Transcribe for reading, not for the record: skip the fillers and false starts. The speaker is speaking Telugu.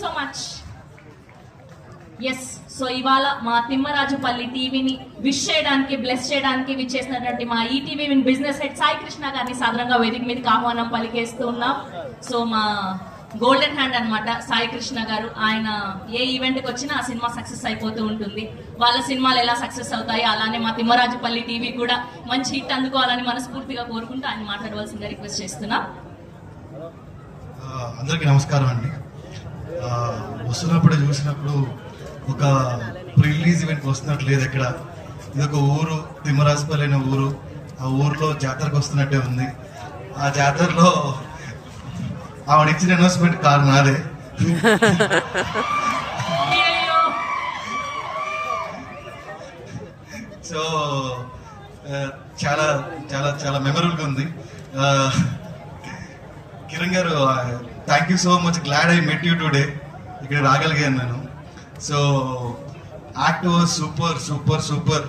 So much. ఎస్, సో ఇవాళ మా తిమ్మరాజుపల్లి టీవీని విష్ చేయడానికి, బ్లెస్ చేయడానికి విచ్చేసినటువంటి మా ETV business head Sai Krishna గారిని సాధారణంగా వేదిక మీదకి ఆహ్వానం పలికేస్తూ ఉన్నాం. సో మా గోల్డెన్ హ్యాండ్ అన్నమాట సాయి కృష్ణ గారు. ఆయన ఏ ఈవెంట్కి వచ్చినా ఆ సినిమా సక్సెస్ అయిపోతూ ఉంటుంది. వాళ్ళ సినిమాలు ఎలా సక్సెస్ అవుతాయి, అలానే మా తిమ్మరాజుపల్లి టీవీ కూడా మంచి హిట్ అందుకోవాలని మనస్ఫూర్తిగా కోరుకుంటూ ఆయన మాట్లాడవలసిందిగా రిక్వెస్ట్ చేస్తున్నాం. అందరికీ నమస్కారం అండి. వస్తున్నప్పుడే చూసినప్పుడు ఒక రిలీజ్ ఈవెంట్ వస్తున్నట్టు లేదు. ఎక్కడ ఇది ఒక ఊరు, తిమ్మరాజుపల్లి అనే ఊరు. ఆ ఊర్లో జాతరకు వస్తున్నట్టే ఉంది. ఆ జాతరలో ఆవిడ ఇచ్చిన అనౌన్స్మెంట్ కారు నాదే. సో చాలా చాలా చాలా మెమరబుల్గా ఉంది. కిరణ్ గారు, thank you so much. Glad I met you today. ఇక్కడ రాగలిగాను నేను. So act was super super super.